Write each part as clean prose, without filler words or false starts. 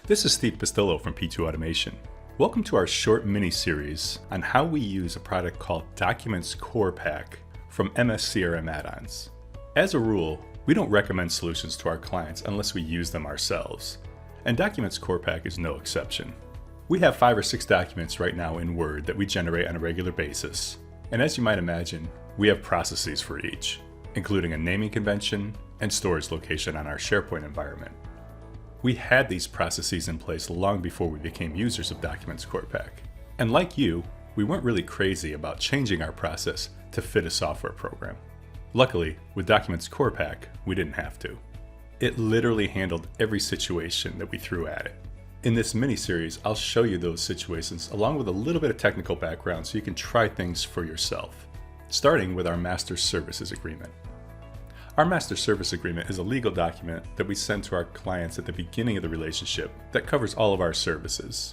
This is Steve Pastillo from P2 Automation. Welcome to our short mini-series on how we use a product called DocumentsCorePack from MS CRM add-ons. As a rule, we don't recommend solutions to our clients unless we use them ourselves, and DocumentsCorePack is no exception. We have 5 or 6 documents right now in Word that we generate on a regular basis, and as you might imagine, we have processes for each, including a naming convention and storage location on our SharePoint environment. We had these processes in place long before we became users of DocumentsCorePack. And like you, we weren't really crazy about changing our process to fit a software program. Luckily, with DocumentsCorePack, we didn't have to. It literally handled every situation that we threw at it. In this mini-series, I'll show you those situations along with a little bit of technical background so you can try things for yourself, starting with our Master Services Agreement. Our Master Service Agreement is a legal document that we send to our clients at the beginning of the relationship that covers all of our services.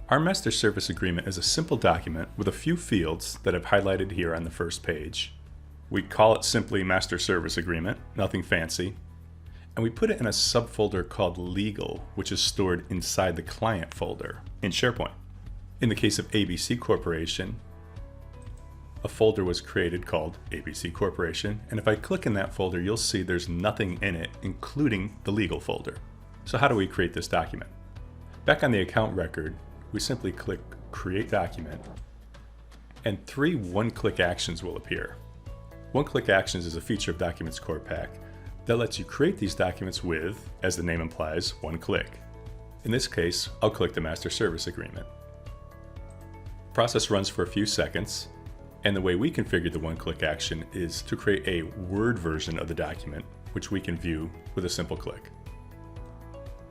Our Master Service Agreement is a simple document with a few fields that I've highlighted here on the first page. We call it simply Master Service Agreement, nothing fancy, and we put it in a subfolder called Legal, which is stored inside the Client folder in SharePoint. In the case of ABC Corporation, a folder was created called ABC Corporation, and if I click in that folder, you'll see there's nothing in it, including the legal folder. So how do we create this document? Back on the account record, we simply click Create Document, and 3 one-click actions will appear. One-click actions is a feature of DocumentsCorePack that lets you create these documents with, as the name implies, one click. In this case, I'll click the Master Service Agreement. The process runs for a few seconds, and the way we configure the one-click action is to create a Word version of the document, which we can view with a simple click.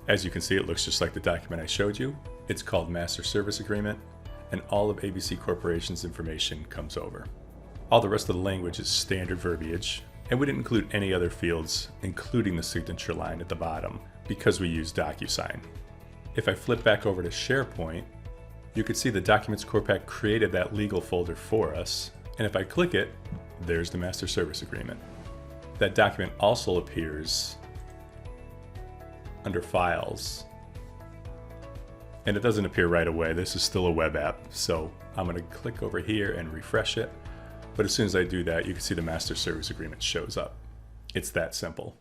As you can see, it looks just like the document I showed you. It's called Master Service Agreement, and all of ABC Corporation's information comes over. All the rest of the language is standard verbiage, and we didn't include any other fields, including the signature line at the bottom, because we use DocuSign. If I flip back over to SharePoint, you can see the DocumentsCorePack created that legal folder for us, and if I click it, there's the Master Service Agreement. That document also appears under Files, and it doesn't appear right away. This is still a web app, so I'm going to click over here and refresh it, but as soon as I do that, you can see the Master Service Agreement shows up. It's that simple.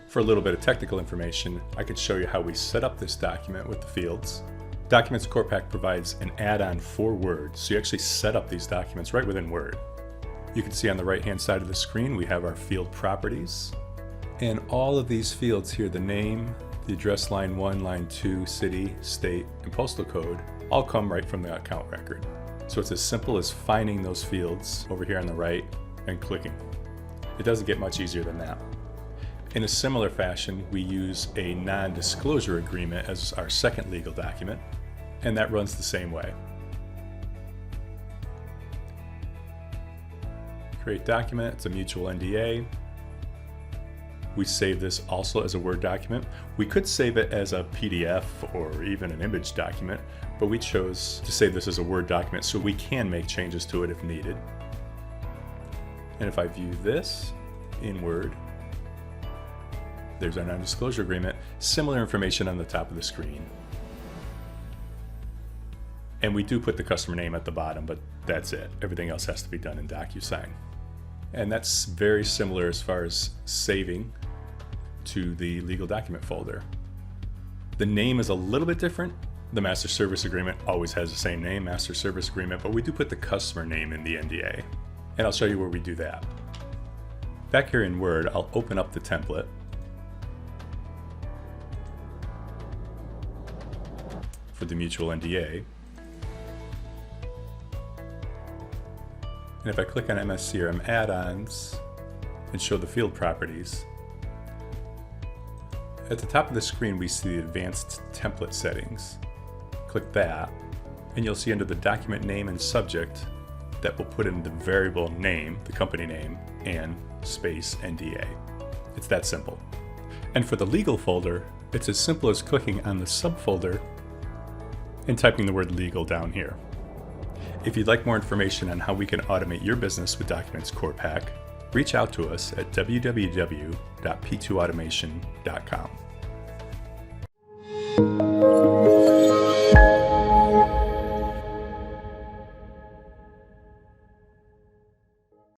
For a little bit of technical information, I can show you how we set up this document with the fields. DocumentsCorePack provides an add-on for Word, so you actually set up these documents right within Word. You can see on the right-hand side of the screen, we have our field properties. And all of these fields here, the name, the address line 1, line 2, city, state, and postal code, all come right from the account record. So it's as simple as finding those fields over here on the right and clicking. It doesn't get much easier than that. In a similar fashion, we use a non-disclosure agreement as our second legal document, and that runs the same way. Create document, it's a mutual NDA. We save this also as a Word document. We could save it as a PDF or even an image document, but we chose to save this as a Word document so we can make changes to it if needed. And if I view this in Word, there's our non-disclosure agreement, similar information on the top of the screen. And we do put the customer name at the bottom, but that's it. Everything else has to be done in DocuSign. And that's very similar as far as saving to the legal document folder. The name is a little bit different. The Master Service Agreement always has the same name, Master Service Agreement, but we do put the customer name in the NDA. And I'll show you where we do that. Back here in Word, I'll open up the template. For the mutual NDA. And if I click on MS CRM add-ons and show the field properties, at the top of the screen we see the advanced template settings. Click that, and you'll see under the document name and subject that will put in the variable name, the company name, and space NDA. It's that simple. And for the legal folder, it's as simple as clicking on the subfolder and typing the word legal down here. If you'd like more information on how we can automate your business with DocumentsCorePack, reach out to us at www.p2automation.com.